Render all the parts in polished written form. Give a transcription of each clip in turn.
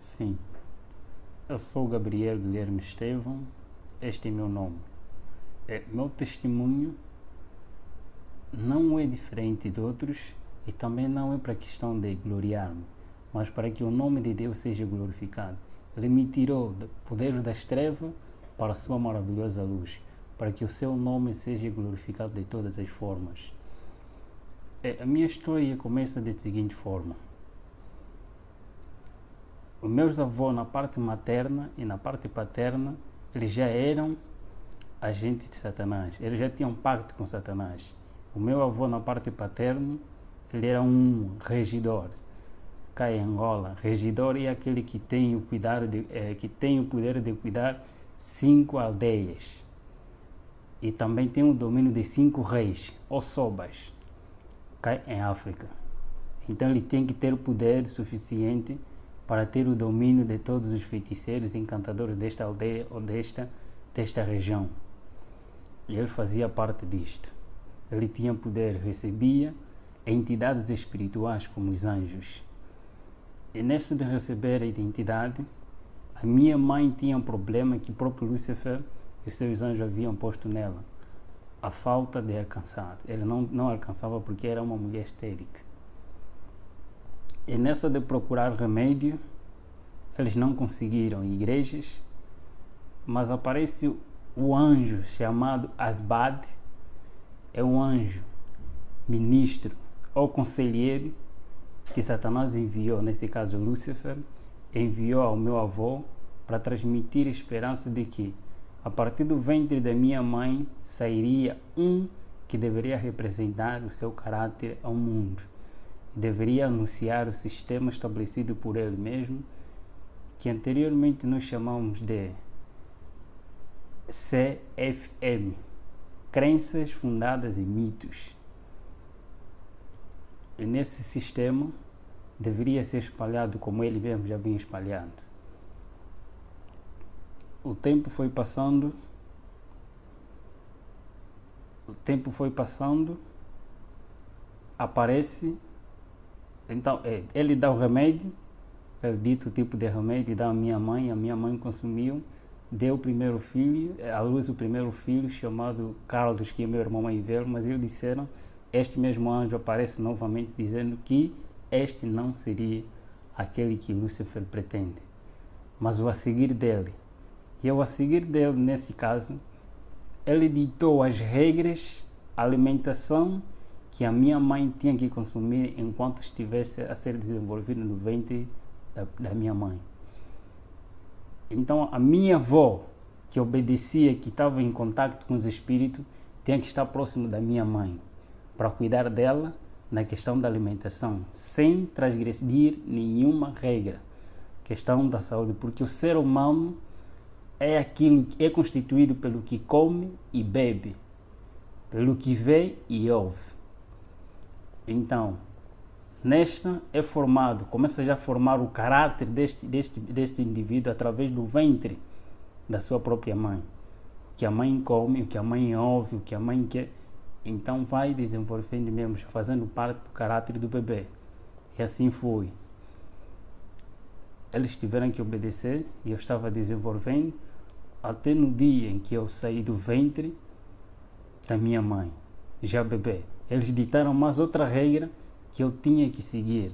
Sim, eu sou Gabriel Guilherme Estevão, este é meu nome. Meu testemunho não é diferente de outros e também não é para a questão de gloriar-me, mas para que o nome de Deus seja glorificado. Ele me tirou do poder das trevas para a sua maravilhosa luz, para que o seu nome seja glorificado de todas as formas. A minha história começa da seguinte forma. Os meus avós, na parte materna e na parte paterna, eles já eram agentes de Satanás. Eles já tinham pacto com Satanás. O meu avô, na parte paterna, ele era um regidor. Cá em Angola, regidor é aquele que tem o poder de cuidar 5 aldeias. E também tem o domínio de 5 reis, ou sobas, cá em África. Então ele tem que ter o poder suficiente para ter o domínio de todos os feiticeiros e encantadores desta aldeia ou desta região. E ele fazia parte disto. Ele tinha poder, recebia entidades espirituais como os anjos. E neste de receber a identidade, a minha mãe tinha um problema que o próprio Lúcifer e os seus anjos haviam posto nela. A falta de alcançar. Ele não alcançava porque era uma mulher estérica. E nessa de procurar remédio, eles não conseguiram igrejas, mas aparece o anjo chamado Asbad, é um anjo, ministro ou conselheiro que Satanás enviou, nesse caso Lúcifer, enviou ao meu avô para transmitir a esperança de que a partir do ventre da minha mãe sairia um que deveria representar o seu caráter ao mundo. Deveria anunciar o sistema estabelecido por ele mesmo, que anteriormente nós chamamos de CFM, Crenças Fundadas em Mitos. E nesse sistema deveria ser espalhado como ele mesmo já vinha espalhando. O tempo foi passando, aparece. Então, ele dá o remédio, ele dito o tipo de remédio, dá à minha mãe consumiu, deu o primeiro filho, à luz o primeiro filho, chamado Carlos, que é meu irmão mais velho, mas eles disseram, este mesmo anjo aparece novamente dizendo que este não seria aquele que Lúcifer pretende, mas o a seguir dele. E ao a seguir dele, nesse caso, ele ditou as regras, a alimentação que a minha mãe tinha que consumir enquanto estivesse a ser desenvolvida no ventre da minha mãe. Então, a minha avó, que obedecia, que estava em contato com os espíritos, tinha que estar próximo da minha mãe, para cuidar dela na questão da alimentação, sem transgredir nenhuma regra. Questão da saúde, porque o ser humano é aquilo que é constituído pelo que come e bebe, pelo que vê e ouve. Então, nesta é formado, começa já a formar o caráter deste indivíduo através do ventre da sua própria mãe. O que a mãe come, o que a mãe ouve, o que a mãe quer. Então vai desenvolvendo mesmo, fazendo parte do caráter do bebê. E assim foi. Eles tiveram que obedecer e eu estava desenvolvendo até no dia em que eu saí do ventre da minha mãe, já bebê. Eles ditaram mais outra regra que eu tinha que seguir.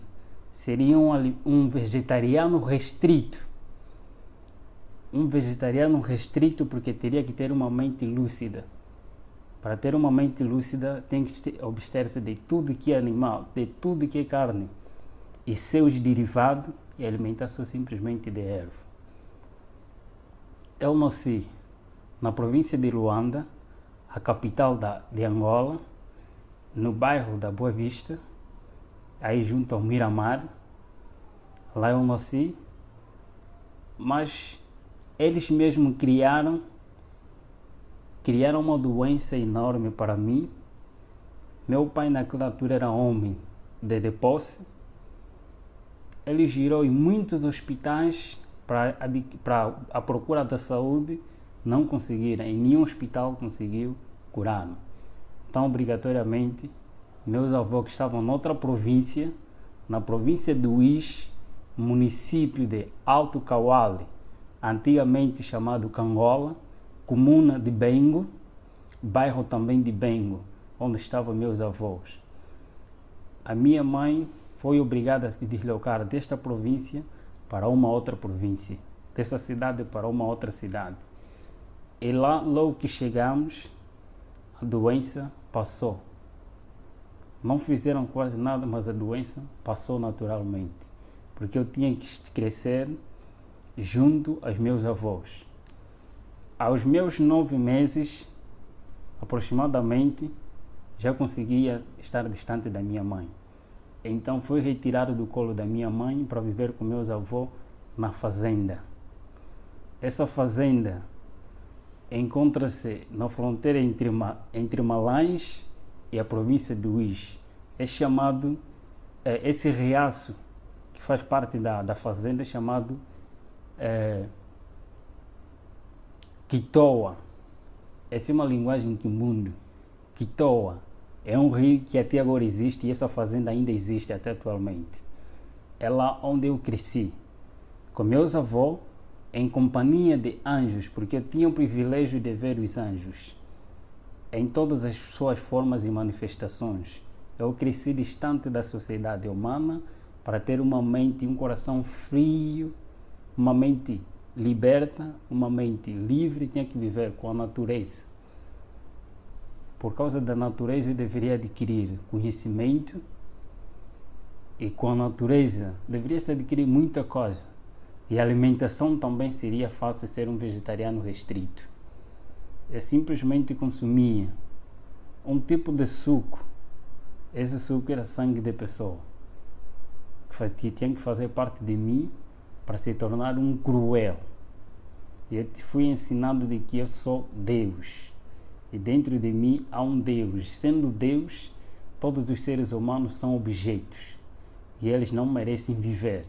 Seria um vegetariano restrito. Um vegetariano restrito porque teria que ter uma mente lúcida. Para ter uma mente lúcida tem que abster-se de tudo que é animal, de tudo que é carne. E seus derivados e alimentação simplesmente de erva. Eu nasci na província de Luanda, a capital de Angola, no bairro da Boa Vista, aí junto ao Miramar. Lá eu nasci, mas eles mesmos criaram uma doença enorme para mim. Meu pai naquela altura era homem de posse. Ele girou em muitos hospitais para a procura da saúde, não conseguiram, em nenhum hospital conseguiu curar-me. Então, obrigatoriamente, meus avós que estavam noutra província, na província do Uís, município de Alto Cauale, antigamente chamado Cangola, comuna de Bengo, bairro também de Bengo, onde estavam meus avós. A minha mãe foi obrigada a se deslocar desta província para uma outra província, dessa cidade para uma outra cidade. E lá, logo que chegamos, a doença passou. Não fizeram quase nada, mas a doença passou naturalmente, porque eu tinha que crescer junto aos meus avós. Aos meus 9 meses, aproximadamente, já conseguia estar distante da minha mãe. Então fui retirado do colo da minha mãe para viver com meus avós na fazenda. Essa fazenda encontra-se na fronteira entre Malães e a província de Uís. É chamado, esse riacho que faz parte da fazenda é chamado Quitoa. Essa é uma linguagem quimbundo. Quitoa é um rio que até agora existe e essa fazenda ainda existe até atualmente. É lá onde eu cresci, com meus avós, em companhia de anjos, porque eu tinha o privilégio de ver os anjos em todas as suas formas e manifestações. Eu cresci distante da sociedade humana para ter uma mente e um coração frio, uma mente liberta, uma mente livre. Tinha que viver com a natureza. Por causa da natureza eu deveria adquirir conhecimento e com a natureza deveria se adquirir muita coisa. E a alimentação também seria fácil ser um vegetariano restrito. Eu simplesmente consumia um tipo de suco. Esse suco era sangue de pessoa, que tinha que fazer parte de mim para se tornar um cruel. E eu fui ensinado de que eu sou Deus. E dentro de mim há um Deus. Sendo Deus, todos os seres humanos são objetos. E eles não merecem viver.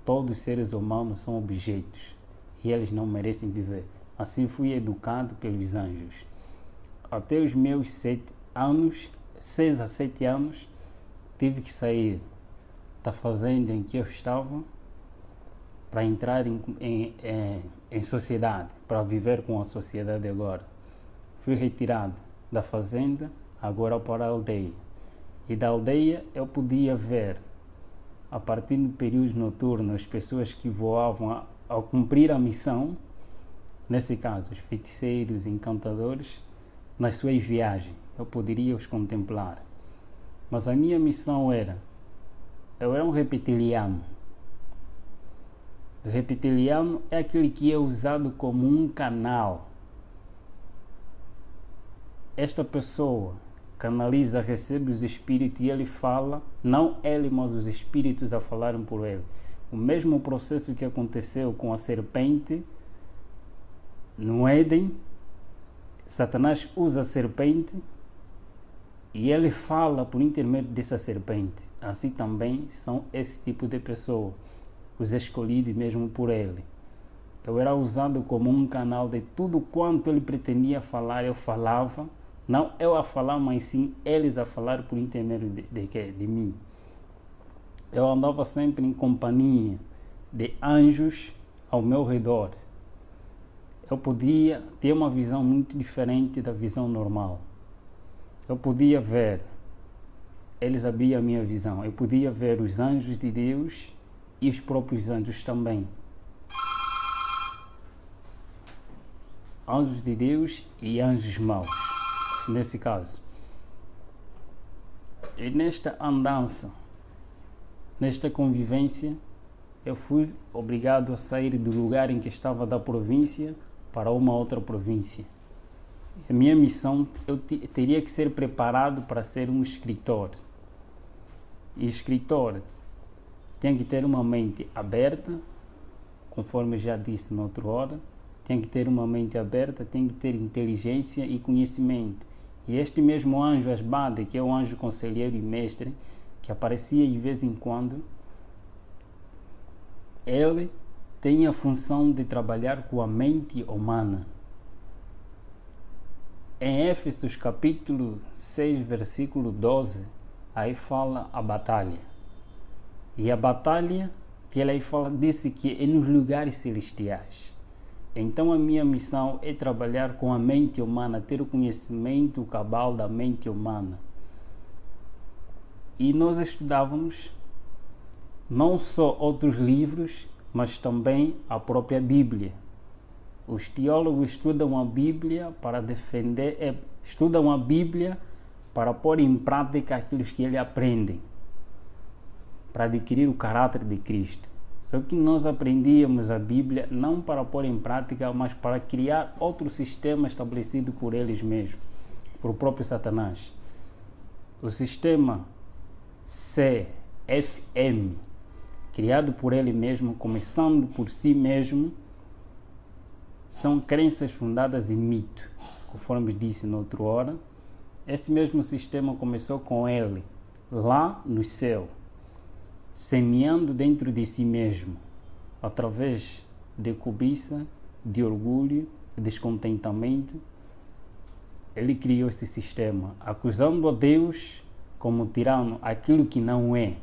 Todos os seres humanos são objetos. E eles não merecem viver. Assim fui educado pelos anjos. Até os meus 6 a 7 anos, tive que sair da fazenda em que eu estava para entrar em sociedade, para viver com a sociedade agora. Fui retirado da fazenda, agora para a aldeia. E da aldeia eu podia ver, a partir do período noturno, as pessoas que voavam ao cumprir a missão, nesse caso, os feiticeiros, encantadores, nas suas viagens. Eu poderia os contemplar. Mas a minha missão eu era um reptiliano. O reptiliano é aquele que é usado como um canal. Esta pessoa canaliza, recebe os espíritos e ele fala, não ele, mas os espíritos a falarem por ele. O mesmo processo que aconteceu com a serpente no Éden, Satanás usa a serpente e ele fala por intermédio dessa serpente. Assim também são esse tipo de pessoa, os escolhidos mesmo por ele. Eu era usado como um canal de tudo quanto ele pretendia falar, eu falava. Não eu a falar, mas sim eles a falar por intermédio de mim. Eu andava sempre em companhia de anjos ao meu redor. Eu podia ter uma visão muito diferente da visão normal. Eu podia ver, eles abriam a minha visão, eu podia ver os anjos de Deus e os próprios anjos também. Anjos de Deus e anjos maus, nesse caso. E nesta andança, nesta convivência, eu fui obrigado a sair do lugar em que estava da província para uma outra província. A minha missão, eu teria que ser preparado para ser um escritor. E escritor tem que ter uma mente aberta, conforme já disse na outra hora, tem que ter uma mente aberta, tem que ter inteligência e conhecimento. E este mesmo anjo Asbade, que é o anjo conselheiro e mestre, que aparecia de vez em quando, ele tem a função de trabalhar com a mente humana. Em Éfesos capítulo 6, versículo 12, aí fala a batalha. E a batalha que ele aí fala, disse que é nos lugares celestiais. Então a minha missão é trabalhar com a mente humana, ter o conhecimento cabal da mente humana. E nós estudávamos não só outros livros, mas também a própria Bíblia. Os teólogos estudam a Bíblia para defender, estudam a Bíblia para pôr em prática aquilo que eles aprendem, para adquirir o caráter de Cristo. Só que nós aprendíamos a Bíblia não para pôr em prática, mas para criar outro sistema estabelecido por eles mesmos, por o próprio Satanás. O sistema CFM, criado por ele mesmo, começando por si mesmo, são crenças fundadas em mito, conforme disse na outra hora. Esse mesmo sistema começou com ele, lá no céu, semeando dentro de si mesmo, através de cobiça, de orgulho, de descontentamento. Ele criou esse sistema, acusando a Deus como tirano, aquilo que não é.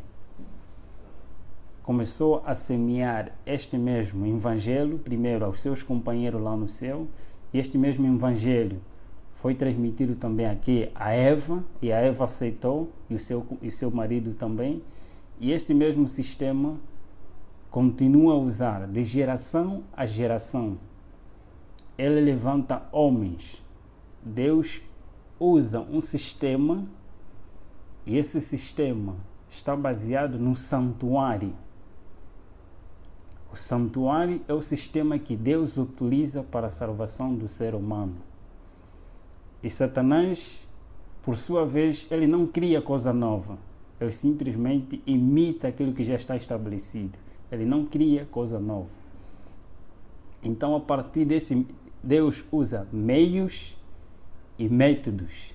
Começou a semear este mesmo evangelho, primeiro aos seus companheiros lá no céu, e este mesmo evangelho foi transmitido também aqui a Eva, e a Eva aceitou, e o seu marido também. E este mesmo sistema continua a usar de geração a geração. Ele levanta homens. Deus usa um sistema, e esse sistema está baseado no santuário. O santuário é o sistema que Deus utiliza para a salvação do ser humano. E Satanás, por sua vez, ele não cria coisa nova. Ele simplesmente imita aquilo que já está estabelecido. Ele não cria coisa nova. Então, a partir desse, Deus usa meios e métodos.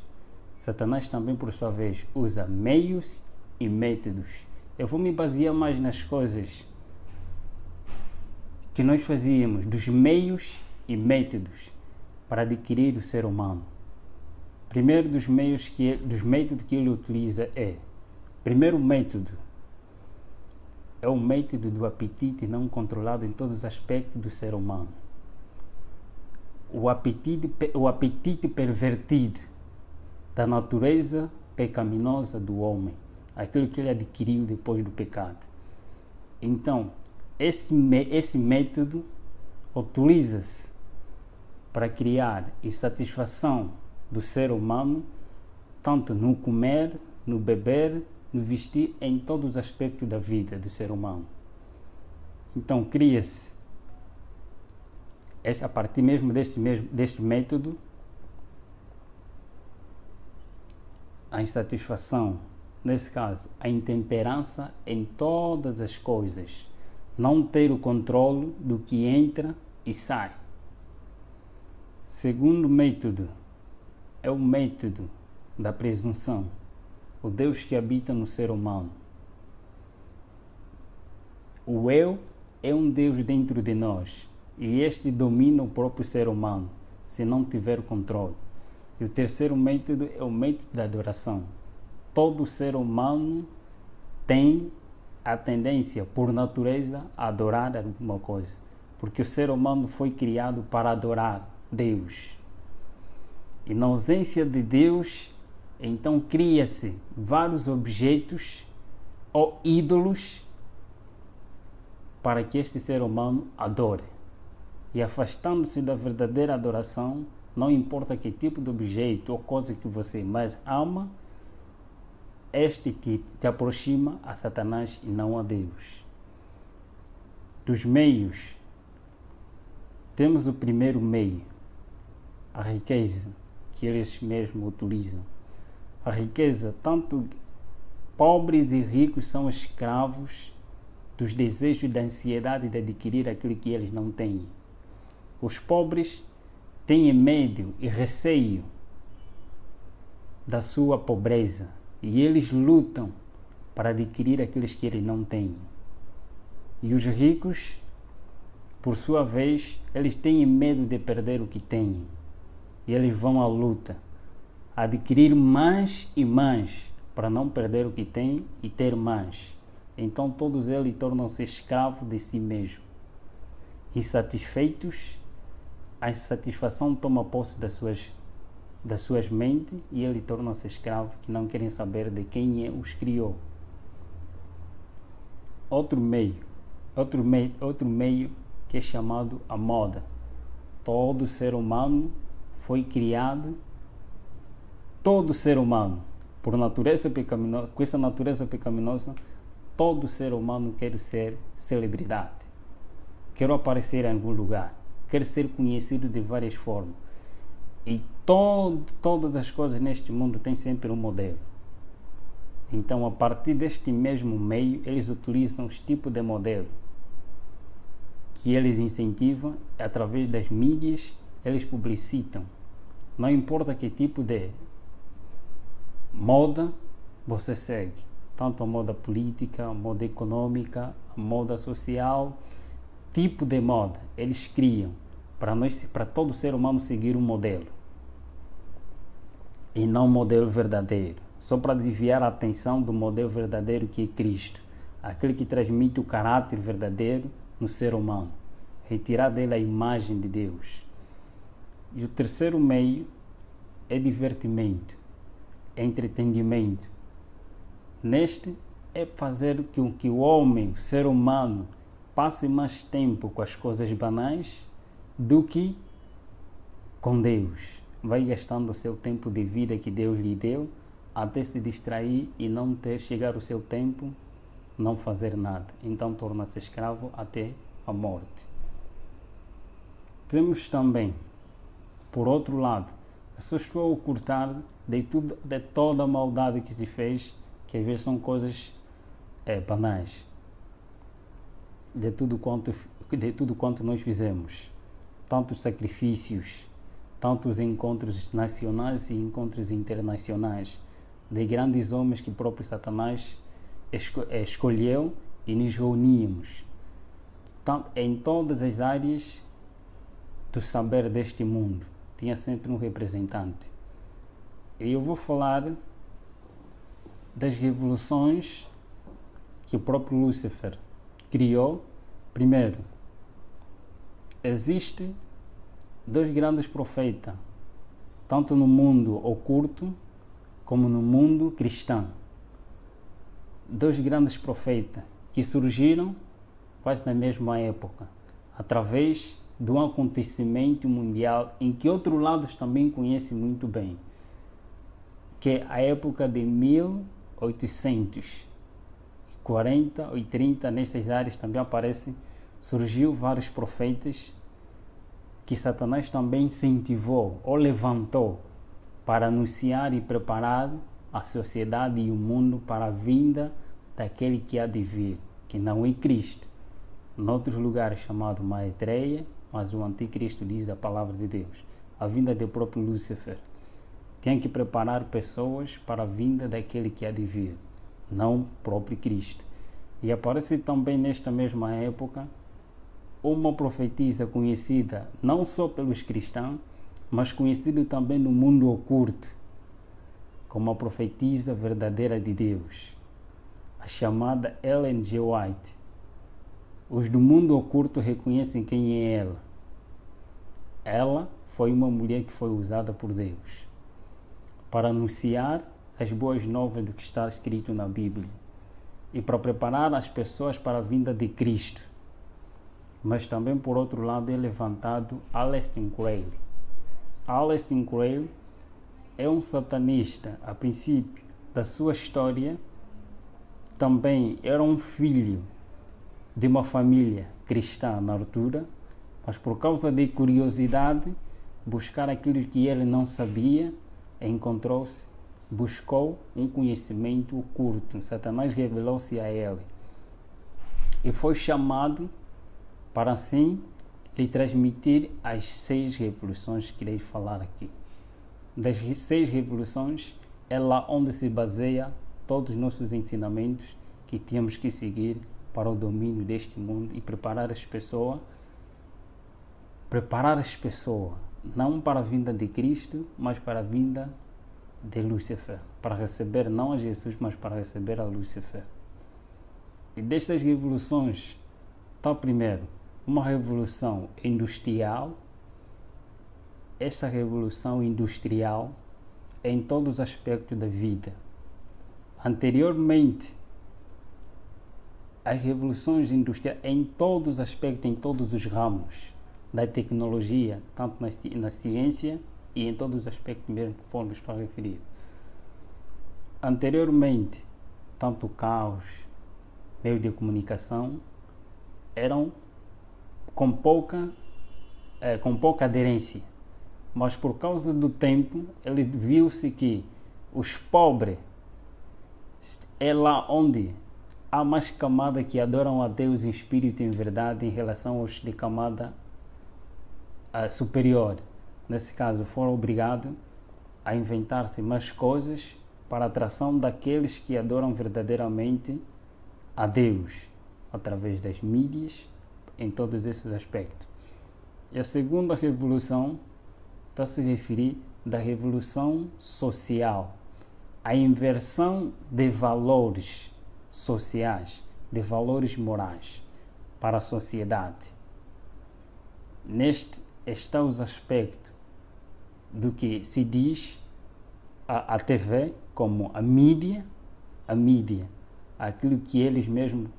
Satanás também, por sua vez, usa meios e métodos. Eu vou me basear mais nas coisas que nós fazíamos, dos meios e métodos para adquirir o ser humano. Primeiro dos métodos que ele utiliza primeiro método é o método do apetite não controlado em todos os aspectos do ser humano. O apetite pervertido da natureza pecaminosa do homem, aquilo que ele adquiriu depois do pecado. Então, esse método utiliza-se para criar insatisfação do ser humano, tanto no comer, no beber, no vestir, em todos os aspectos da vida do ser humano. Então, cria-se, a partir mesmo deste método, a insatisfação, nesse caso, a intemperança em todas as coisas, não ter o controle do que entra e sai. Segundo método é o método da presunção, o Deus que habita no ser humano. O eu é um Deus dentro de nós e este domina o próprio ser humano, se não tiver controle. E o terceiro método é o método da adoração. Todo ser humano tem a tendência, por natureza, a adorar alguma coisa, porque o ser humano foi criado para adorar Deus. E na ausência de Deus, então cria-se vários objetos ou ídolos para que este ser humano adore. E afastando-se da verdadeira adoração, não importa que tipo de objeto ou coisa que você mais ama, este te aproxima a Satanás e não a Deus. Dos meios, temos o primeiro meio, a riqueza, que eles mesmos utilizam. A riqueza, tanto pobres e ricos são escravos dos desejos e da ansiedade de adquirir aquilo que eles não têm. Os pobres têm medo e receio da sua pobreza e eles lutam para adquirir aqueles que eles não têm. E os ricos, por sua vez, eles têm medo de perder o que têm e eles vão à luta, adquirir mais e mais para não perder o que têm e ter mais. Então todos eles tornam-se escravos de si mesmos. Insatisfeitos, a insatisfação toma posse das suas mentes e eles tornam-se escravos que não querem saber de quem os criou. Outro meio que é chamado a moda. Todo ser humano foi criado, todo ser humano, por natureza pecaminosa, com essa natureza pecaminosa, todo ser humano quer ser celebridade, quer aparecer em algum lugar, quer ser conhecido de várias formas. E todas as coisas neste mundo têm sempre um modelo. Então, a partir deste mesmo meio, eles utilizam os tipos de modelo que eles incentivam através das mídias, eles publicitam. Não importa que tipo de moda você segue, tanto a moda política, a moda econômica, a moda social, tipo de moda, eles criam para todo ser humano seguir um modelo e não um modelo verdadeiro, só para desviar a atenção do modelo verdadeiro que é Cristo, aquele que transmite o caráter verdadeiro no ser humano, retirar dele a imagem de Deus. E o terceiro meio é divertimento, é entretenimento. Neste é fazer com que o homem, o ser humano, passe mais tempo com as coisas banais do que com Deus. Vai gastando o seu tempo de vida que Deus lhe deu até se distrair e não ter chegar o seu tempo, não fazer nada. Então torna-se escravo até a morte. Temos também, por outro lado, pessoas que vão ocultar de toda a maldade que se fez, que às vezes são coisas banais, de tudo quanto nós fizemos, tantos sacrifícios, tantos encontros nacionais e encontros internacionais, de grandes homens que o próprio Satanás escolheu e nos reuníamos. Em todas as áreas do saber deste mundo, tinha sempre um representante. E eu vou falar das revoluções que o próprio Lúcifer criou. Primeiro, existem dois grandes profetas, tanto no mundo oculto como no mundo cristão. Dois grandes profetas que surgiram quase na mesma época, através de um acontecimento mundial em que outros lados também conhecem muito bem, que é a época de 1840 ou 30, nessas áreas também surgiu vários profetas que Satanás também incentivou ou levantou para anunciar e preparar a sociedade e o mundo para a vinda daquele que há de vir, que não é Cristo. Em outros lugares chamado Maitreya, mas o anticristo diz a palavra de Deus. A vinda do próprio Lúcifer. Tem que preparar pessoas para a vinda daquele que há de vir, não o próprio Cristo. E aparece também nesta mesma época uma profetisa conhecida não só pelos cristãos, mas conhecida também no mundo oculto, como a profetisa verdadeira de Deus, a chamada Ellen G. White. Os do mundo oculto reconhecem quem é ela. Ela foi uma mulher que foi usada por Deus para anunciar as boas novas do que está escrito na Bíblia e para preparar as pessoas para a vinda de Cristo. Mas também, por outro lado, é levantado Aleister Crowley. Aleister Crowley é um satanista. A princípio da sua história, também era um filho de uma família cristã na altura, mas por causa de curiosidade, buscar aquilo que ele não sabia, buscou um conhecimento oculto. Satanás revelou-se a ele e foi chamado para assim lhe transmitir as 6 revoluções que irei falar aqui. Das 6 revoluções é lá onde se baseia todos os nossos ensinamentos que temos que seguir para o domínio deste mundo e preparar as pessoas não para a vinda de Cristo, mas para a vinda de Lúcifer, para receber não a Jesus, mas para receber a Lúcifer. E destas revoluções, está primeiro uma revolução industrial. Essa revolução industrial é em todos os aspectos da vida. Anteriormente, as revoluções industriais em todos os aspectos, em todos os ramos da tecnologia, tanto na ciência e em todos os aspectos mesmo conforme estou a referir. Anteriormente, tanto carros, meios de comunicação, eram com pouca aderência. Mas por causa do tempo, ele viu-se que os pobres é lá onde há mais camada que adoram a Deus em espírito e em verdade em relação aos de camada superior. Nesse caso, foram obrigados a inventar-se mais coisas para a atração daqueles que adoram verdadeiramente a Deus, através das mídias, em todos esses aspectos. E a segunda revolução está a se referir da revolução social, a inversão de valores sociais, de valores morais para a sociedade. Neste está os aspectos do que se diz a TV como a mídia, aquilo que eles mesmos,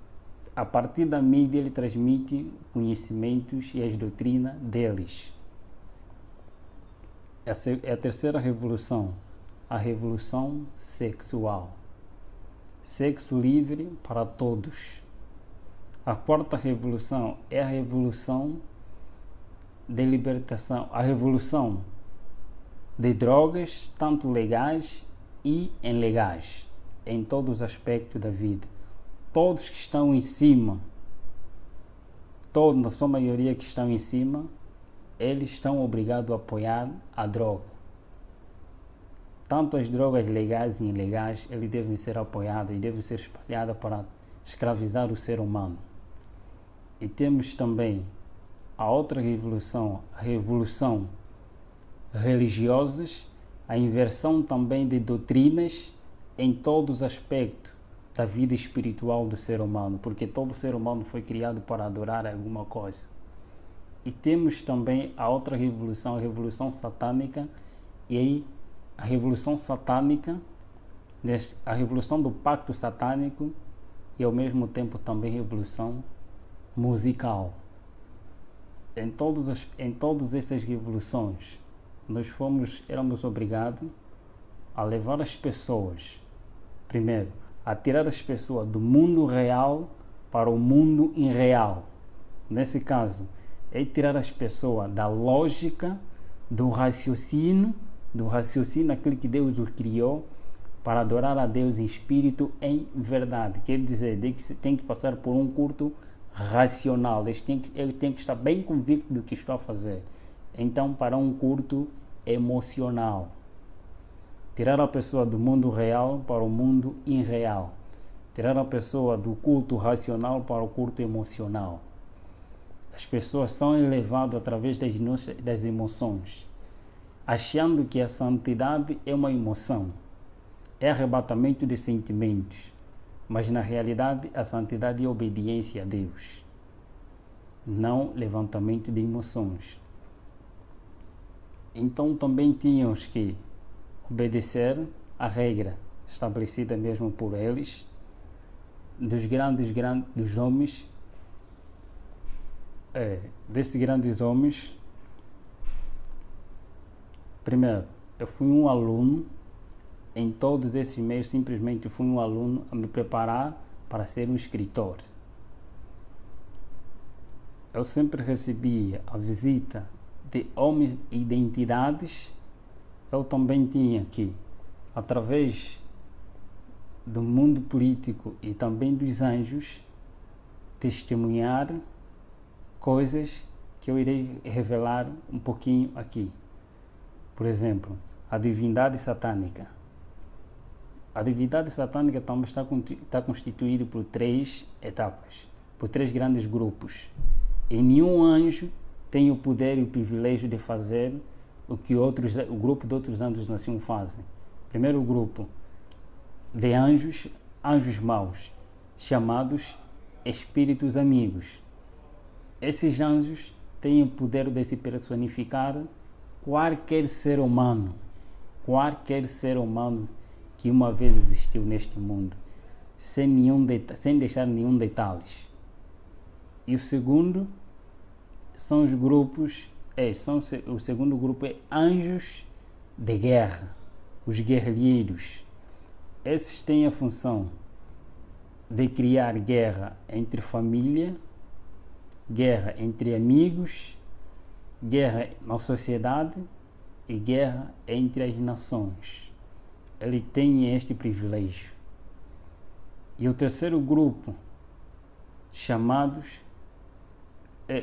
a partir da mídia, ele transmite conhecimentos e as doutrinas deles. Essa é a terceira revolução, a revolução sexual. Sexo livre para todos. A quarta revolução é a revolução de libertação, a revolução de drogas, tanto legais e ilegais, em todos os aspectos da vida. Todos que estão em cima, na sua maioria que estão em cima, eles estão obrigados a apoiar a droga. Tanto as drogas legais e ilegais, eles devem ser apoiadas e devem ser espalhadas para escravizar o ser humano. E temos também a outra revolução, a revolução religiosas, a inversão também de doutrinas em todos os aspectos da vida espiritual do ser humano, porque todo ser humano foi criado para adorar alguma coisa. E temos também a outra revolução, a revolução satânica, e aí a revolução satânica, a revolução do pacto satânico e ao mesmo tempo também revolução musical. Em todas essas revoluções, nós éramos obrigados a levar as pessoas, primeiro, a tirar as pessoas do mundo real para o mundo irreal. Nesse caso, é tirar as pessoas da lógica, do raciocínio, aquele que Deus o criou, para adorar a Deus em espírito, em verdade. Quer dizer, que tem que passar por um culto racional. Ele tem que estar bem convicto do que está a fazer. Então, para um culto emocional. Tirar a pessoa do mundo real para o mundo irreal. Tirar a pessoa do culto racional para o culto emocional. As pessoas são elevadas através das emoções, achando que a santidade é uma emoção, é arrebatamento de sentimentos, mas na realidade a santidade é obediência a Deus, não levantamento de emoções. Então também tínhamos que obedecer a regra estabelecida mesmo por eles, dos homens, desses grandes homens. Primeiro, eu fui um aluno em todos esses meios, simplesmente fui um aluno a me preparar para ser um escritor. Eu sempre recebia a visita de homens e de entidades. Eu também tinha que, através do mundo político e também dos anjos, testemunhar coisas que eu irei revelar um pouquinho aqui. Por exemplo, a divindade satânica. A divindade satânica também está constituída por 3 etapas, por 3 grandes grupos. E nenhum anjo tem o poder e o privilégio de fazer o que o grupo de outros anjos assim fazem. Primeiro grupo de anjos maus, chamados espíritos amigos. Esses anjos têm o poder de se personificar qualquer ser humano que uma vez existiu neste mundo, sem deixar nenhum detalhes. E o segundo são os grupos, o segundo grupo é anjos de guerra, os guerrilheiros. Esses têm a função de criar guerra entre família, guerra entre amigos, guerra na sociedade e guerra entre as nações. Ele tem este privilégio. E o terceiro grupo, chamados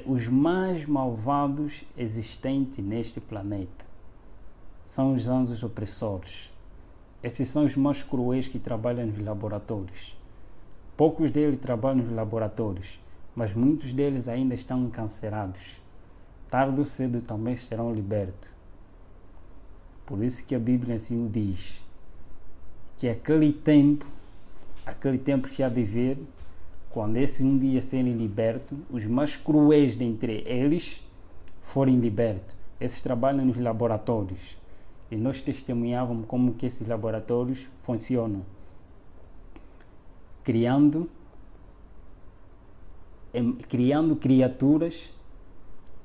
os mais malvados existentes neste planeta, são os anjos opressores. Esses são os mais cruéis que trabalham nos laboratórios. Poucos deles trabalham nos laboratórios, mas muitos deles ainda estão encarcerados. Tarde ou cedo também serão libertos. Por isso que a Bíblia assim o diz, que aquele tempo que há de vir, quando esse um dia serem libertos, os mais cruéis dentre eles forem libertos. Esses trabalham nos laboratórios. E nós testemunhávamos como que esses laboratórios funcionam. Criando criaturas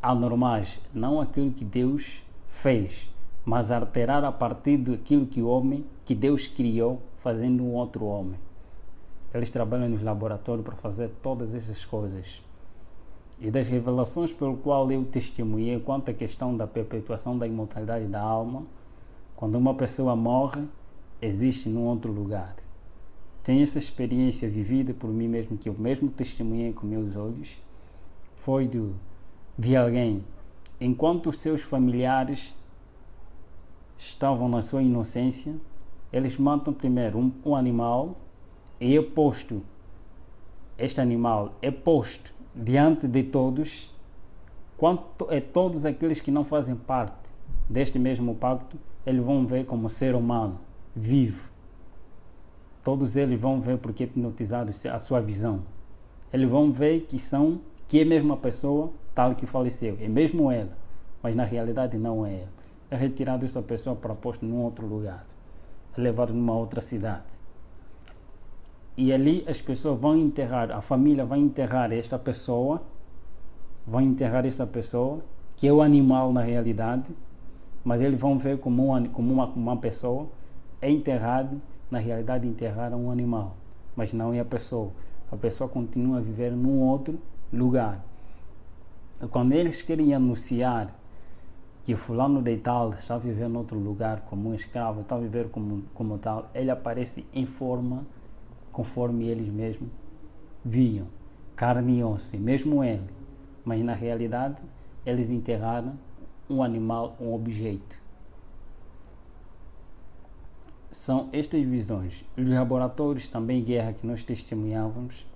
anormais, não aquilo que Deus fez, mas alterar a partir daquilo que Deus criou, fazendo um outro homem. Eles trabalham nos laboratórios para fazer todas essas coisas. E das revelações pelo qual eu testemunhei quanto à questão da perpetuação da imortalidade da alma, quando uma pessoa morre, existe num outro lugar. Tenho essa experiência vivida por mim mesmo, que eu mesmo testemunhei com meus olhos, foi de alguém, enquanto os seus familiares estavam na sua inocência, eles matam primeiro um animal e este animal é posto diante de todos, quanto é todos aqueles que não fazem parte deste mesmo pacto, eles vão ver como ser humano, vivo. Todos eles vão ver porque é hipnotizado a sua visão. Eles vão ver que é mesmo a pessoa tal que faleceu, é mesmo ela, mas na realidade não é ela. É retirado essa pessoa para posto num outro lugar, é levado numa outra cidade. E ali as pessoas vão enterrar, a família vai enterrar essa pessoa, que é o animal na realidade, mas eles vão ver como uma pessoa é enterrado, na realidade enterraram um animal, mas não é a pessoa. A pessoa continua a viver num outro lugar. E quando eles querem anunciar que fulano de tal está a viver em outro lugar como um escravo, está a viver como tal, ele aparece em forma conforme eles mesmos viam, carne e osso, e mesmo ele. Mas na realidade, eles enterraram um animal, um objeto. São estas visões. Os laboratórios também, guerra que nós testemunhávamos,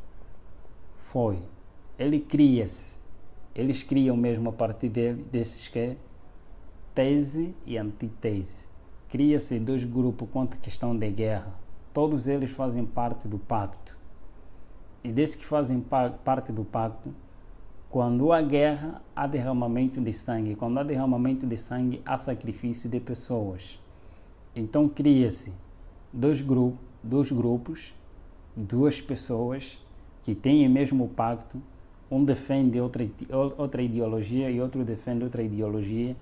eles criam mesmo a partir desses que é tese e antítese. Cria-se dois grupos quanto à questão de guerra. Todos eles fazem parte do pacto. E desde que fazem parte do pacto, quando há guerra, há derramamento de sangue. Quando há derramamento de sangue, há sacrifício de pessoas. Então cria-se dois grupos, duas pessoas que têm o mesmo pacto. Um defende outra ideologia e outro defende outra ideologia.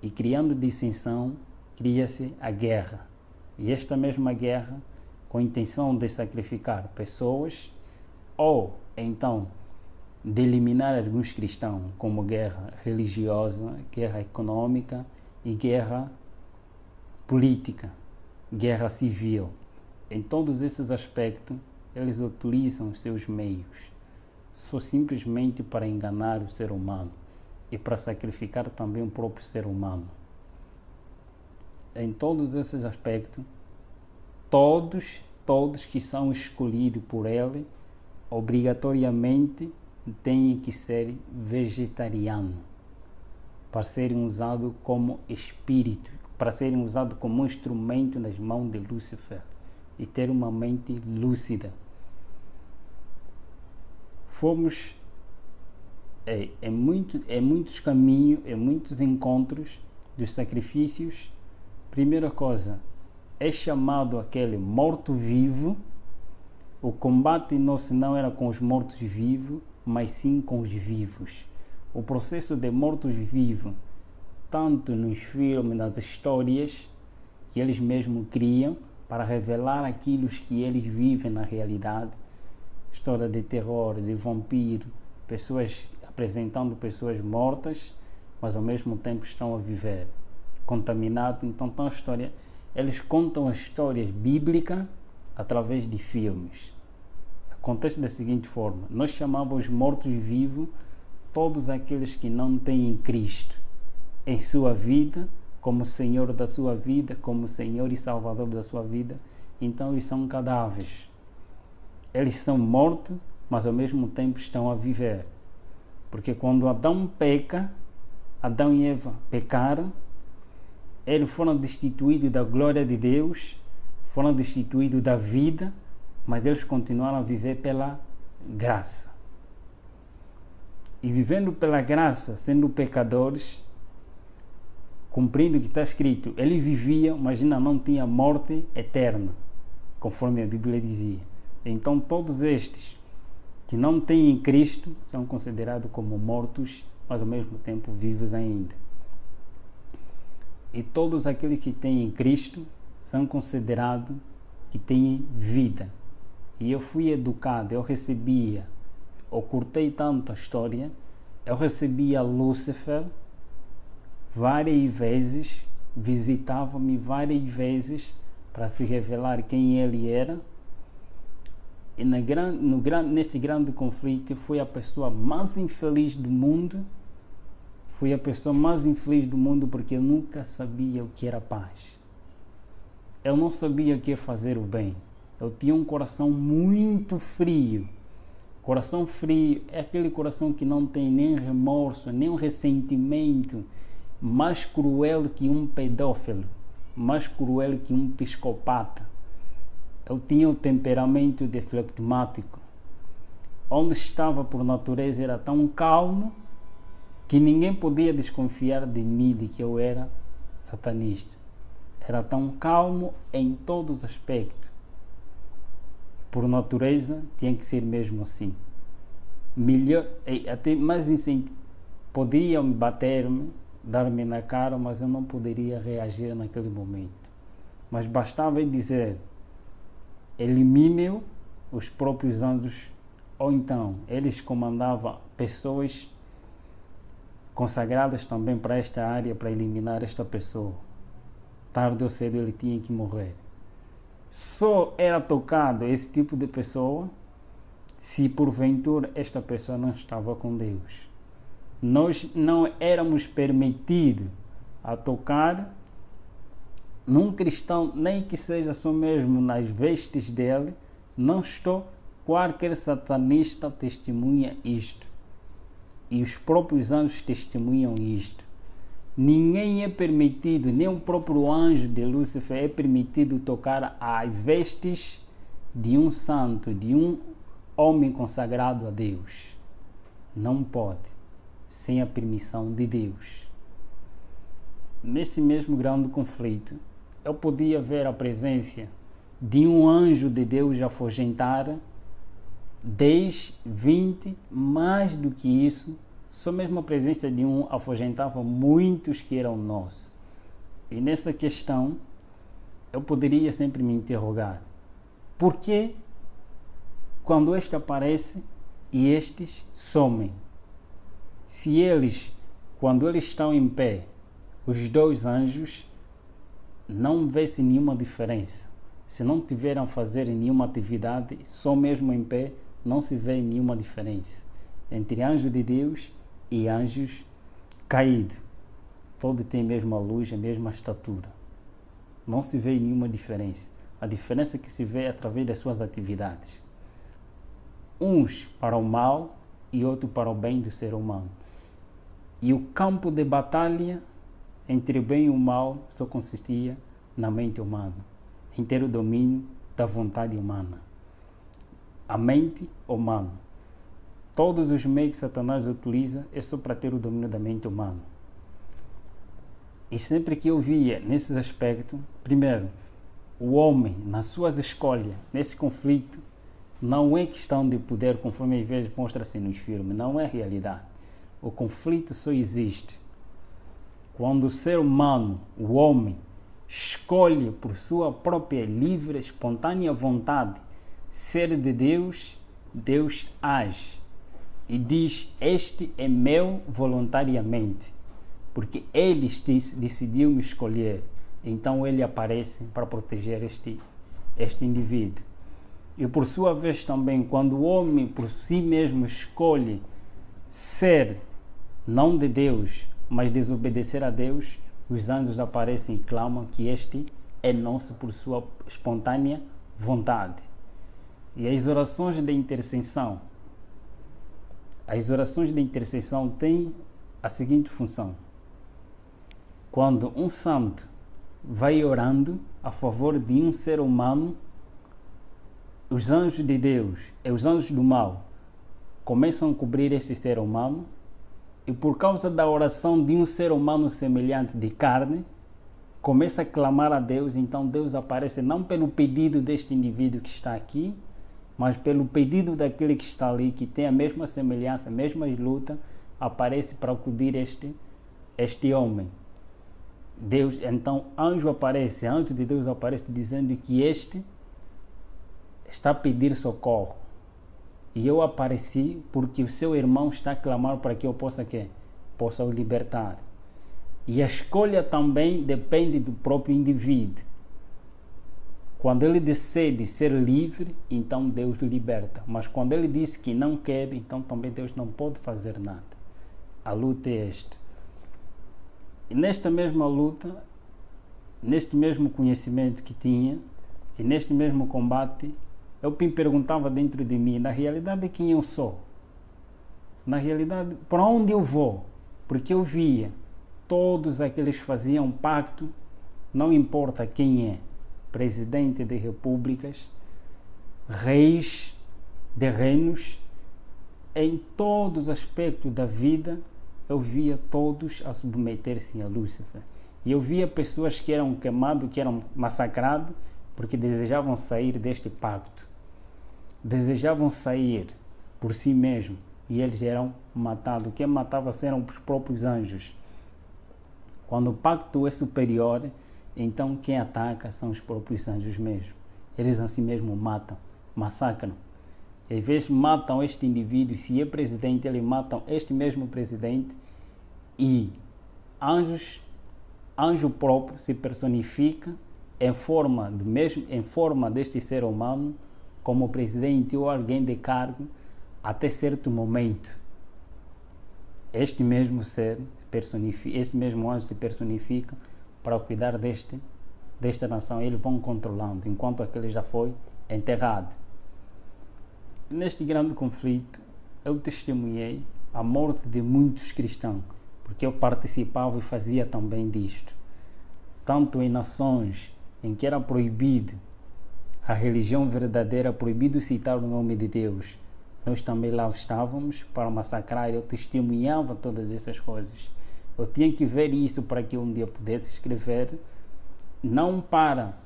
E criando dissensão, cria-se a guerra. E esta mesma guerra, com a intenção de sacrificar pessoas, ou então de eliminar alguns cristãos, como guerra religiosa, guerra econômica e guerra política, guerra civil. Em todos esses aspectos, eles utilizam os seus meios, só simplesmente para enganar o ser humano e para sacrificar também o próprio ser humano. Em todos esses aspectos, todos que são escolhidos por ele, obrigatoriamente têm que ser vegetarianos, para serem usados como espírito, para serem usados como um instrumento nas mãos de Lúcifer e ter uma mente lúcida. fomos em muitos caminhos, em muitos encontros dos sacrifícios. Primeira coisa, é chamado aquele morto-vivo. O combate nosso não era com os mortos-vivos, mas sim com os vivos. O processo de mortos-vivos, tanto nos filmes, nas histórias que eles mesmos criam para revelar aquilo que eles vivem na realidade. História de terror, de vampiro, pessoas apresentando pessoas mortas, mas ao mesmo tempo estão a viver, contaminados. Então, eles contam as histórias bíblicas através de filmes. Acontece da seguinte forma: nós chamamos mortos-vivos todos aqueles que não têm Cristo em sua vida, como Senhor da sua vida, como Senhor e Salvador da sua vida. Então eles são cadáveres. Eles são mortos, mas ao mesmo tempo estão a viver. Porque quando Adão peca, Adão e Eva pecaram, eles foram destituídos da glória de Deus, foram destituídos da vida, mas eles continuaram a viver pela graça. E vivendo pela graça, sendo pecadores, cumprindo o que está escrito, ele vivia, mas ainda não tinha morte eterna, conforme a Bíblia dizia. Então todos estes que não têm Cristo são considerados como mortos, mas ao mesmo tempo vivos ainda. E todos aqueles que têm Cristo são considerados que têm vida. E eu fui educado, eu curtei tanto a história, eu recebia Lúcifer várias vezes, visitava-me várias vezes para se revelar quem ele era. E neste grande conflito, fui a pessoa mais infeliz do mundo. Fui a pessoa mais infeliz do mundo porque eu nunca sabia o que era paz. Eu não sabia o que é fazer o bem. Eu tinha um coração muito frio. Coração frio é aquele coração que não tem nem remorso, nem um ressentimento. Mais cruel que um pedófilo, mais cruel que um psicopata. Eu tinha o temperamento de flegmático. Onde estava por natureza era tão calmo que ninguém podia desconfiar de mim, de que eu era satanista. Era tão calmo em todos os aspectos. Por natureza tinha que ser mesmo assim. Melhor, até mais podiam bater-me, dar-me na cara, mas eu não poderia reagir naquele momento. Mas bastava dizer: elimine os próprios anjos, ou então eles comandavam pessoas consagradas também para esta área, para eliminar esta pessoa. Tarde ou cedo ele tinha que morrer. Só era tocado esse tipo de pessoa se porventura esta pessoa não estava com Deus. Nós não éramos permitidos a tocar num cristão, nem que seja só mesmo nas vestes dele. Não estou, qualquer satanista testemunha isto. E os próprios anjos testemunham isto. Ninguém é permitido, nem o próprio anjo de Lúcifer é permitido tocar as vestes de um santo, de um homem consagrado a Deus. Não pode, sem a permissão de Deus. Nesse mesmo grande conflito, eu podia ver a presença de um anjo de Deus afugentar 10, 20, mais do que isso. Só mesmo a presença de um afugentava muitos que eram nós. E nessa questão, eu poderia sempre me interrogar: por que quando este aparece e estes somem? Se eles, quando eles estão em pé, os dois anjos, não vê-se nenhuma diferença. Se não tiveram a fazer nenhuma atividade, só mesmo em pé, não se vê nenhuma diferença entre anjos de Deus e anjos caídos. Todos têm a mesma luz, a mesma estatura. Não se vê nenhuma diferença. A diferença que se vê é através das suas atividades. Uns para o mal e outros para o bem do ser humano. E o campo de batalha entre o bem e o mal só consistia na mente humana, em ter o domínio da vontade humana. A mente humana. Todos os meios que Satanás utiliza é só para ter o domínio da mente humana. E sempre que eu via nesses aspectos, primeiro, o homem, nas suas escolhas, nesse conflito, não é questão de poder, conforme às vezes mostra-se nos filmes, não é realidade. O conflito só existe quando o ser humano, o homem, escolhe por sua própria livre, espontânea vontade ser de Deus, Deus age e diz: este é meu voluntariamente, porque ele decidiu me escolher. Então ele aparece para proteger este indivíduo. E por sua vez também, quando o homem por si mesmo escolhe ser não de Deus, mas desobedecer a Deus, os anjos aparecem e clamam que este é nosso por sua espontânea vontade. E as orações de intercessão têm a seguinte função: quando um santo vai orando a favor de um ser humano, os anjos de Deus e os anjos do mal começam a cobrir este ser humano, e por causa da oração de um ser humano semelhante de carne, começa a clamar a Deus. Então Deus aparece não pelo pedido deste indivíduo que está aqui, mas pelo pedido daquele que está ali, que tem a mesma semelhança, a mesma luta, aparece para acudir este homem. Deus, então, anjo de Deus aparece dizendo que este está a pedir socorro. E eu apareci porque o seu irmão está a clamar para que eu possa o libertar. E a escolha também depende do próprio indivíduo. Quando ele decide ser livre, então Deus o liberta. Mas quando ele diz que não quer, então também Deus não pode fazer nada. A luta é esta. E nesta mesma luta, neste mesmo conhecimento que tinha, e neste mesmo combate, eu me perguntava dentro de mim, na realidade, quem eu sou? Na realidade, para onde eu vou? Porque eu via todos aqueles que faziam pacto, não importa quem é, presidente de repúblicas, reis de reinos, em todos os aspectos da vida, eu via todos a submeter-se a Lúcifer. E eu via pessoas que eram queimadas, que eram massacradas, porque desejavam sair deste pacto. Desejavam sair por si mesmos, e eles eram matados. Quem matava eram os próprios anjos. Quando o pacto é superior, então quem ataca são os próprios anjos mesmo. Eles assim mesmo matam, massacram. Às vezes matam este indivíduo, se é presidente, eles matam este mesmo presidente, e anjo próprio se personifica em forma deste ser humano, como presidente ou alguém de cargo, até certo momento. Este mesmo ser esse mesmo anjo se personifica para cuidar desta nação. Eles vão controlando, enquanto aquele já foi enterrado. Neste grande conflito, eu testemunhei a morte de muitos cristãos, porque eu participava e fazia também disto. Tanto em nações em que era proibido a religião verdadeira, proibido citar o nome de Deus, nós também lá estávamos para massacrar. Eu testemunhava todas essas coisas. Eu tinha que ver isso para que um dia pudesse escrever, não para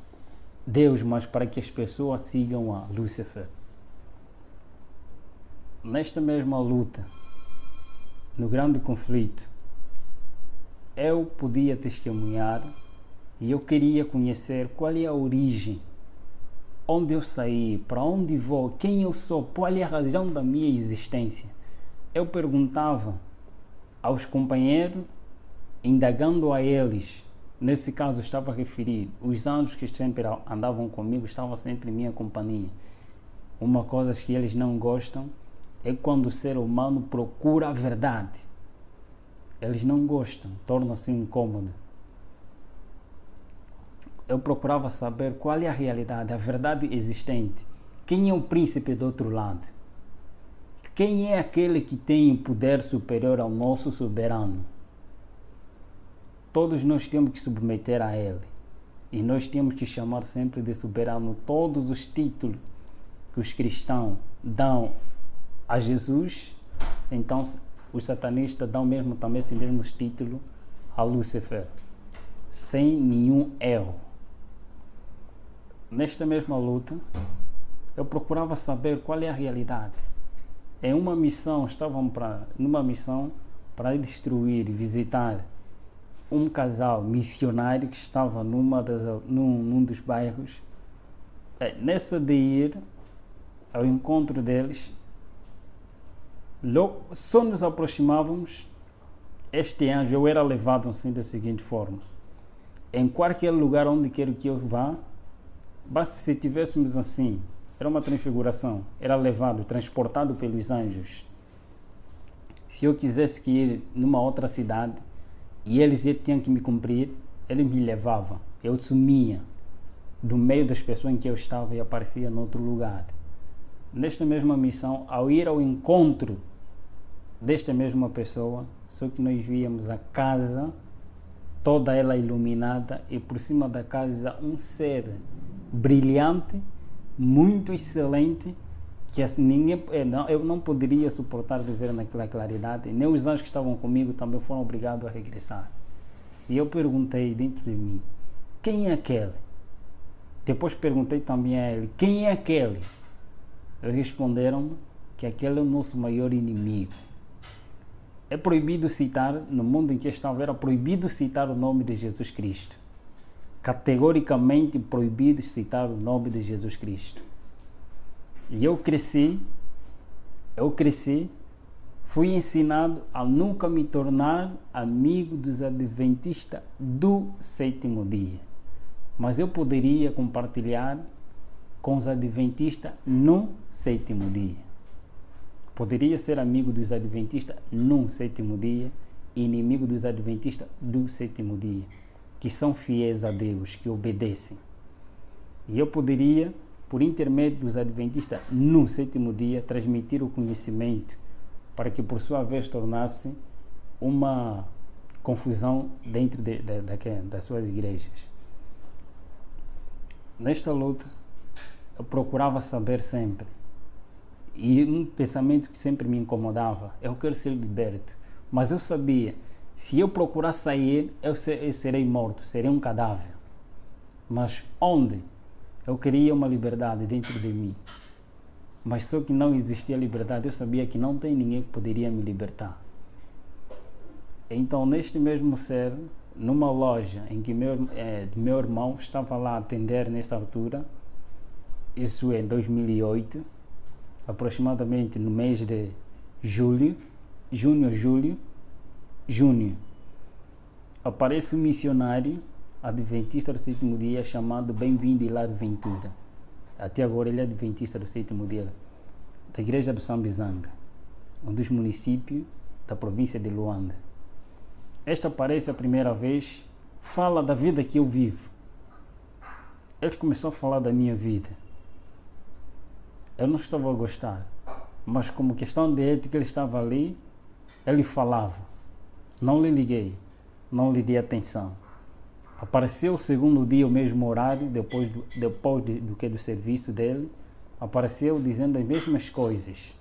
Deus, mas para que as pessoas sigam a Lúcifer. Nesta mesma luta, no grande conflito, eu podia testemunhar e eu queria conhecer qual é a origem, onde eu saí, para onde vou, quem eu sou, qual é a razão da minha existência. Eu perguntava aos companheiros, indagando a eles. Nesse caso estava a referir os anjos que sempre andavam comigo, estavam sempre em minha companhia. Uma coisa que eles não gostam é quando o ser humano procura a verdade. Eles não gostam, torna-se incômodo. Eu procurava saber qual é a realidade, a verdade existente. Quem é o príncipe do outro lado? Quem é aquele que tem poder superior ao nosso soberano? Todos nós temos que submeter a ele. E nós temos que chamar sempre de soberano todos os títulos que os cristãos dão a Jesus, Então os satanistas dão mesmo também esse mesmo título a Lúcifer, sem nenhum erro. Nesta mesma luta, eu procurava saber qual é a realidade. Em uma missão, numa missão para destruir e visitar um casal missionário que estava num dos bairros. Nessa de ir ao encontro deles, só nos aproximávamos, este anjo, eu era levado assim da seguinte forma: em qualquer lugar onde quer que eu vá, basta se tivéssemos assim, era uma transfiguração, era levado, transportado pelos anjos. Se eu quisesse que ir numa outra cidade e eles tinham que me cumprir, eles me levavam. Eu sumia do meio das pessoas em que eu estava e aparecia em outro lugar. Nesta mesma missão, ao ir ao encontro desta mesma pessoa, só que nós víamos a casa toda ela iluminada e por cima da casa um ser brilhante, muito excelente, que eu não poderia suportar de ver naquela claridade. Nem os anjos que estavam comigo também foram obrigados a regressar. E eu perguntei dentro de mim: quem é aquele? Depois perguntei também a ele: quem é aquele? Eles responderam que aquele é o nosso maior inimigo. É proibido citar, no mundo em que estava, era proibido citar o nome de Jesus Cristo. Categoricamente proibido citar o nome de Jesus Cristo. E eu cresci, fui ensinado a nunca me tornar amigo dos adventistas do sétimo dia. Mas eu poderia compartilhar com os adventistas no sétimo dia. Poderia ser amigo dos adventistas no sétimo dia e inimigo dos adventistas do sétimo dia, que são fiéis a Deus, que obedecem. E eu poderia, por intermédio dos adventistas no sétimo dia, transmitir o conhecimento para que por sua vez tornasse uma confusão dentro das suas igrejas. Nesta luta, eu procurava saber sempre, e um pensamento que sempre me incomodava: eu quero ser liberto, mas eu sabia, se eu procurar sair, eu serei morto, serei um cadáver. Mas onde? Eu queria uma liberdade dentro de mim, mas só que não existia liberdade. Eu sabia que não tem ninguém que poderia me libertar. Então, neste mesmo ser, numa loja em que meu irmão estava lá a atender nesta altura, isso em 2008, aproximadamente no mês de junho, aparece um missionário adventista do sétimo dia chamado Bem-vindo Hilário Ventura. Até agora ele é adventista do sétimo dia, da igreja do Sambizanga, um dos municípios da província de Luanda. Este aparece a primeira vez, fala da vida que eu vivo. Ele começou a falar da minha vida. Eu não estava a gostar, mas como questão de ética ele estava ali, ele falava. Não lhe liguei, não lhe dei atenção. Apareceu o segundo dia, o mesmo horário, depois do serviço dele, apareceu dizendo as mesmas coisas,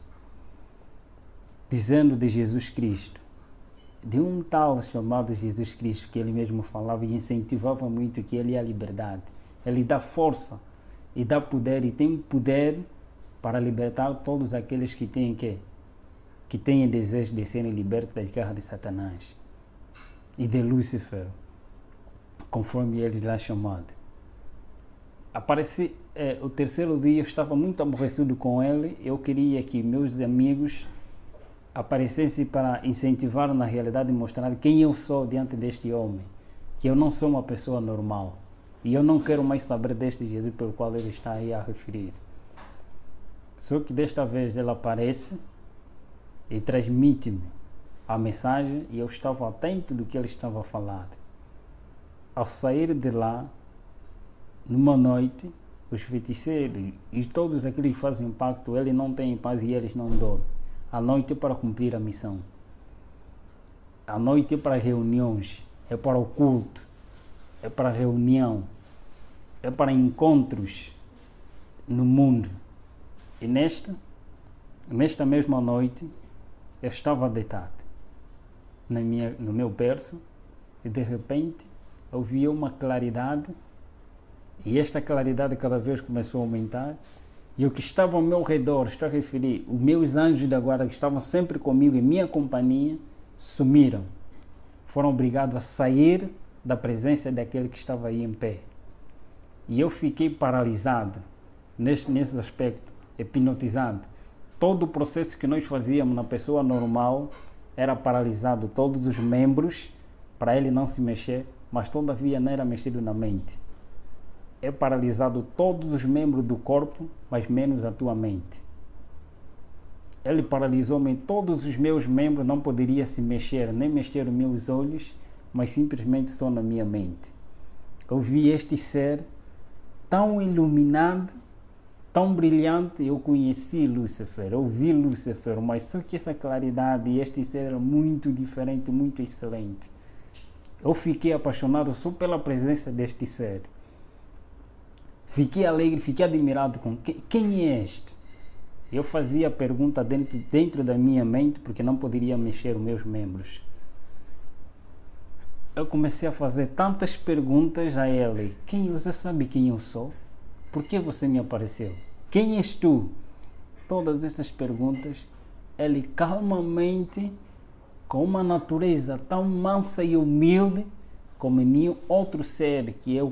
dizendo de Jesus Cristo, de um tal chamado Jesus Cristo, que ele mesmo falava e incentivava muito, que ele é a liberdade. Ele dá força e dá poder, e tem poder para libertar todos aqueles que têm desejo de serem libertos das garras de Satanás e de Lúcifer, conforme ele lá chamado. Apareci, o terceiro dia eu estava muito aborrecido com ele. Eu queria que meus amigos aparecessem para incentivar na realidade e mostrar quem eu sou diante deste homem, que eu não sou uma pessoa normal e eu não quero mais saber deste Jesus pelo qual ele está aí a referir. Só que desta vez ele aparece e transmite-me a mensagem e eu estava atento do que ele estava a falar. Ao sair de lá, numa noite, os feiticeiros e todos aqueles que fazem pacto, ele não tem paz e eles não dormem. A noite é para cumprir a missão. A noite é para reuniões, é para o culto, é para reunião, é para encontros no mundo. E nesta mesma noite, Eu estava deitado no meu berço e de repente eu vi uma claridade, e esta claridade cada vez começou a aumentar, e o que estava ao meu redor, estou a referir, os meus anjos da guarda que estavam sempre comigo em minha companhia, sumiram. Foram obrigados a sair da presença daquele que estava aí em pé. E eu fiquei paralisado nesse aspecto, hipnotizado. Todo o processo que nós fazíamos na pessoa normal era paralisado, todos os membros, para ele não se mexer, mas todavia não era mexido na mente. É paralisado todos os membros do corpo, mas menos a tua mente. Ele paralisou-me, todos os meus membros não poderia se mexer, nem mexer os meus olhos, mas simplesmente estou na minha mente. Eu vi este ser tão iluminado, tão brilhante. Eu conheci Lúcifer, eu vi Lúcifer, mas só que essa claridade e este ser era muito diferente, muito excelente. Eu fiquei apaixonado só pela presença deste ser. Fiquei alegre, fiquei admirado com quem é este? Eu fazia a pergunta dentro da minha mente, porque não poderia mexer os meus membros. Eu comecei a fazer tantas perguntas a ele. Você sabe quem eu sou? Por que você me apareceu? Quem és tu? Todas essas perguntas, ele calmamente, com uma natureza tão mansa e humilde, como nenhum outro ser que eu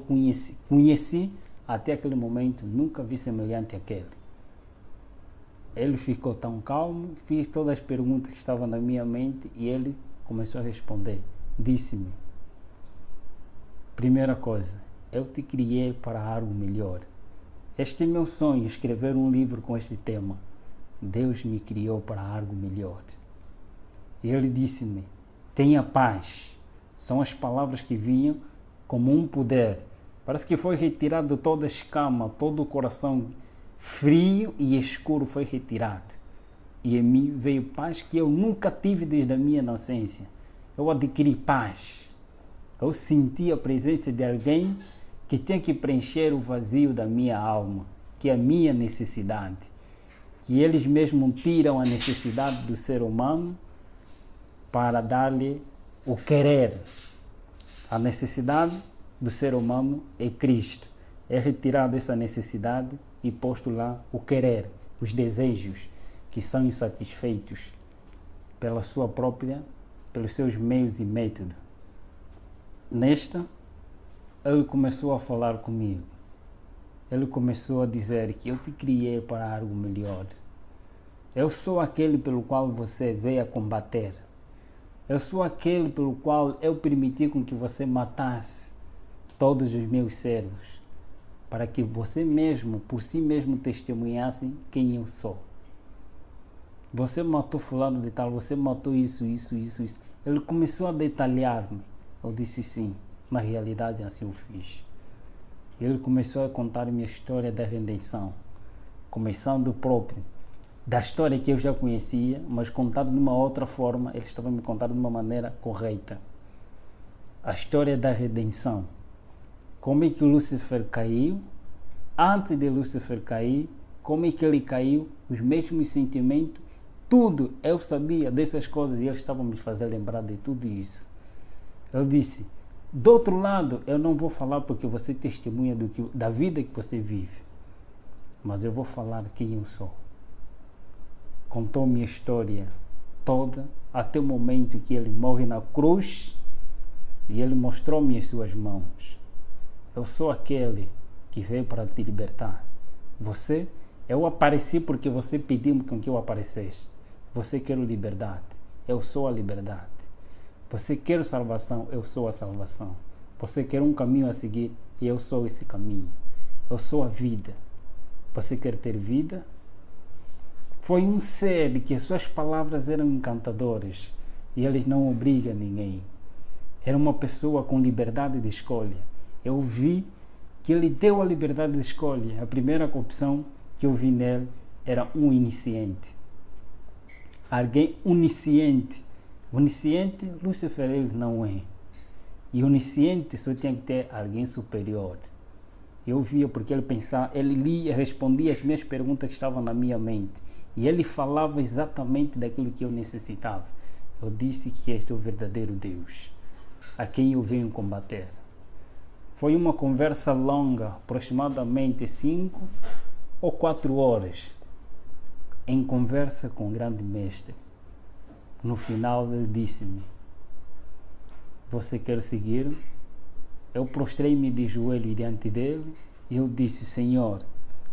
conheci até aquele momento, nunca vi semelhante àquele. Ele ficou tão calmo, fiz todas as perguntas que estavam na minha mente e ele começou a responder. Disse-me: primeira coisa, eu te criei para algo melhor. Este é meu sonho, escrever um livro com este tema. Deus me criou para algo melhor. E ele disse-me: tenha paz. São as palavras que vinham como um poder. Parece que foi retirado toda a escama, todo o coração frio e escuro foi retirado. E em mim veio paz que eu nunca tive desde a minha nascença. Eu adquiri paz. Eu senti a presença de alguém que tem que preencher o vazio da minha alma, que é a minha necessidade. Que eles mesmos tiram a necessidade do ser humano para dar-lhe o querer. A necessidade do ser humano é Cristo. É retirado essa necessidade e posto lá o querer, os desejos que são insatisfeitos pelos seus meios e métodos. Nesta, ele começou a falar comigo. Ele começou a dizer que eu te criei para algo melhor. Eu sou aquele pelo qual você veio a combater. Eu sou aquele pelo qual eu permiti com que você matasse todos os meus servos, para que você mesmo, por si mesmo, testemunhasse quem eu sou. Você matou fulano de tal, você matou isso. Ele começou a detalhar-me. Eu disse sim, na realidade assim eu fiz. Ele começou a contar minha história da redenção, começando da história que eu já conhecia, mas contado de uma outra forma. Ele estava me contando de uma maneira correta. A história da redenção. Como é que Lúcifer caiu? Antes de Lúcifer cair, como é que ele caiu? Os mesmos sentimentos, tudo. Eu sabia dessas coisas e ele estava me fazendo lembrar de tudo isso. Ele disse: do outro lado, eu não vou falar porque você testemunha da vida que você vive, mas eu vou falar quem eu sou. Contou minha história toda, até o momento que ele morre na cruz e ele mostrou-me as suas mãos. Eu sou aquele que veio para te libertar. Eu apareci porque você pediu com que eu aparecesse. Você quer liberdade, eu sou a liberdade. Você quer salvação, eu sou a salvação. Você quer um caminho a seguir, e eu sou esse caminho. Eu sou a vida. Você quer ter vida? Foi um ser que as suas palavras eram encantadoras e ele não obriga ninguém. Era uma pessoa com liberdade de escolha. Eu vi que ele deu a liberdade de escolha. A primeira opção que eu vi nele era um iniciante. Alguém onisciente. Onisciente, Lúcifer ele não é. E onisciente só tem que ter alguém superior. Eu via porque ele pensava, ele lia, respondia as minhas perguntas que estavam na minha mente. E ele falava exatamente daquilo que eu necessitava. Eu disse que este é o verdadeiro Deus, a quem eu venho combater. Foi uma conversa longa, aproximadamente 5 ou 4 horas, em conversa com o grande mestre. No final ele disse-me: você quer seguir? Eu prostrei-me de joelho diante dele e eu disse: Senhor,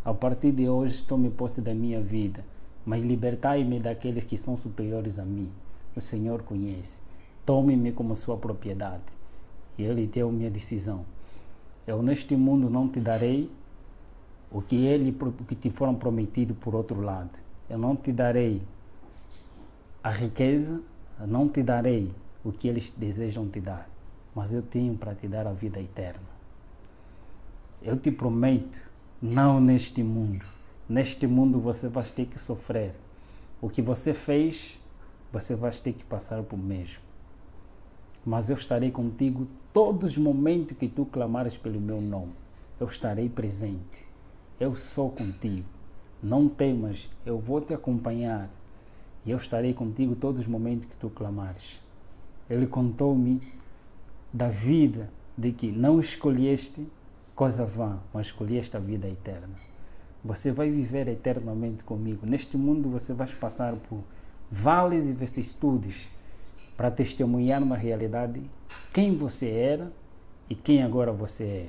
a partir de hoje estou-me posto da minha vida, mas libertai-me daqueles que são superiores a mim. O Senhor conhece. Tome-me como sua propriedade. E ele deu-me a decisão. Eu neste mundo não te darei o que te foram prometido por outro lado. Eu não te darei a riqueza, eu não te darei o que eles desejam te dar, mas eu tenho para te dar a vida eterna. Eu te prometo, não neste mundo. Neste mundo você vai ter que sofrer. O que você fez, você vai ter que passar por mesmo. Mas eu estarei contigo todos os momentos que tu clamares pelo meu nome. Eu estarei presente. Eu sou contigo. Não temas, eu vou te acompanhar. E eu estarei contigo todos os momentos que tu clamares. Ele contou-me da vida, de que não escolheste coisa vã, mas escolheste a vida eterna. Você vai viver eternamente comigo. Neste mundo você vai passar por vales e vicissitudes para testemunhar na realidade quem você era e quem agora você é.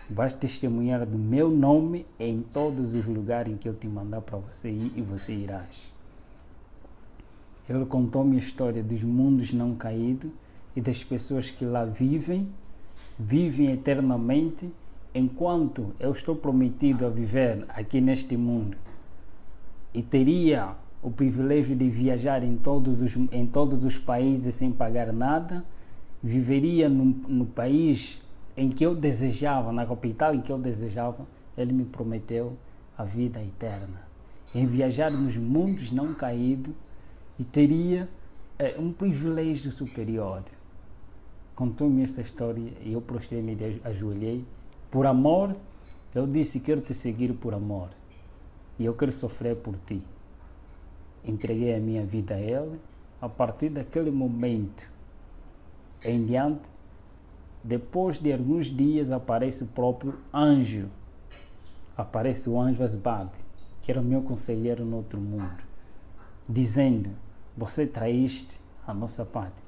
Vais testemunhar do meu nome em todos os lugares em que eu te mandar para você ir e você irás. Ele contou-me a história dos mundos não caídos e das pessoas que lá vivem eternamente, enquanto eu estou prometido a viver aqui neste mundo e teria o privilégio de viajar em todos os países sem pagar nada, viveria no país em que eu desejava, na capital em que eu desejava. Ele me prometeu a vida eterna, em viajar nos mundos não caídos, e teria um privilégio superior. Contou-me esta história e eu prostrei-me e ajoelhei. Por amor, eu disse: quero te seguir por amor e eu quero sofrer por ti. Entreguei a minha vida a ele. A partir daquele momento em diante, depois de alguns dias, aparece o próprio anjo. Aparece o anjo Asbad, que era o meu conselheiro no outro mundo, dizendo: você traíste a nossa pátria.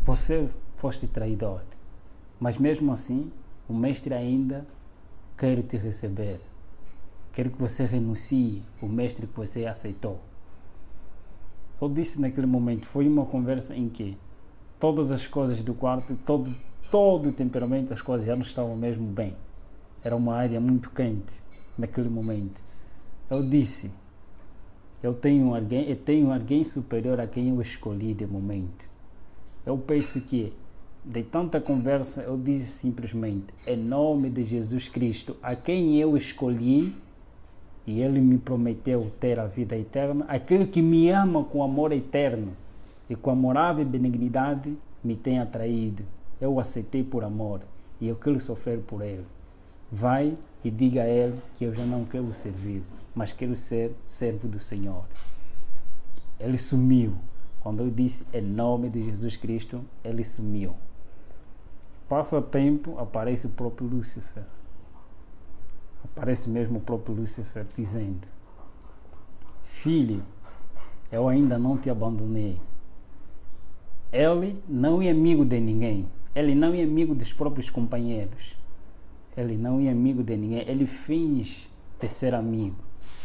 Você foste traidor. Mas mesmo assim, o mestre ainda quer te receber. Quero que você renuncie o mestre que você aceitou. Eu disse naquele momento, foi uma conversa em que todas as coisas do quarto, todo o temperamento, as coisas já não estavam mesmo bem. Era uma área muito quente naquele momento. Eu disse: eu tenho alguém superior a quem eu escolhi de momento. Eu penso que, de tanta conversa, eu disse simplesmente: em nome de Jesus Cristo, a quem eu escolhi, e ele me prometeu ter a vida eterna, aquele que me ama com amor eterno e com amorável benignidade me tem atraído. Eu o aceitei por amor e eu quero sofrer por ele. Vai e diga a ele que eu já não quero servir, mas quero ser servo do Senhor. Ele sumiu. Quando eu disse em nome de Jesus Cristo, ele sumiu. Passa tempo, aparece o próprio Lúcifer. Aparece mesmo o próprio Lúcifer dizendo: filho, eu ainda não te abandonei. Ele não é amigo de ninguém. Ele não é amigo dos próprios companheiros. Ele não é amigo de ninguém. Ele finge de ser amigo,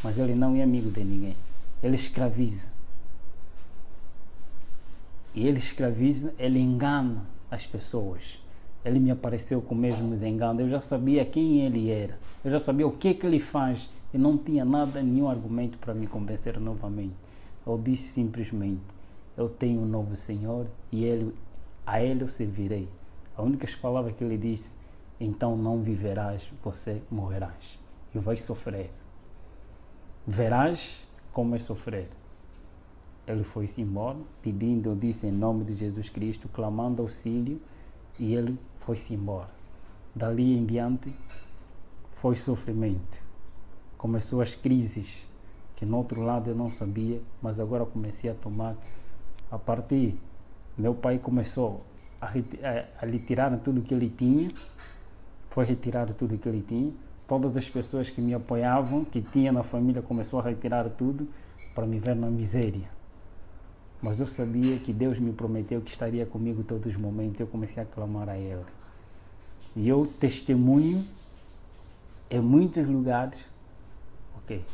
mas ele não é amigo de ninguém. Ele escraviza. E ele escraviza, ele engana as pessoas. Ele me apareceu com o mesmo engano. Eu já sabia quem ele era. Eu já sabia o que ele faz. E não tinha nenhum argumento para me convencer novamente. Eu disse simplesmente: eu tenho um novo Senhor e a ele eu servirei. As únicas palavras que ele disse: então não viverás, você morrerás. E vais sofrer. Verás como é sofrer. Ele foi-se embora, pedindo, eu disse em nome de Jesus Cristo, clamando auxílio, e ele foi-se embora. Dali em diante, foi sofrimento. Começou as crises que no outro lado eu não sabia, mas agora comecei a tomar. A partir, meu pai começou a retirar tudo que ele tinha, foi retirar tudo que ele tinha. Todas as pessoas que me apoiavam, que tinha na família, começou a retirar tudo para me ver na miséria. Mas eu sabia que Deus me prometeu que estaria comigo todos os momentos. Eu comecei a clamar a Ele. E eu testemunho em muitos lugares. Ok.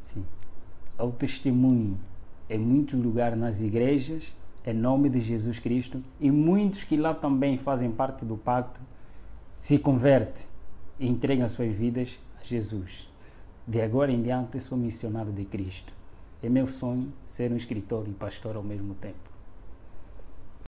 Sim. Eu testemunho em muitos lugares nas igrejas, em nome de Jesus Cristo. E muitos que lá também fazem parte do pacto se convertem e entregam as suas vidas a Jesus. De agora em diante, eu sou missionário de Cristo. É meu sonho ser um escritor e pastor ao mesmo tempo.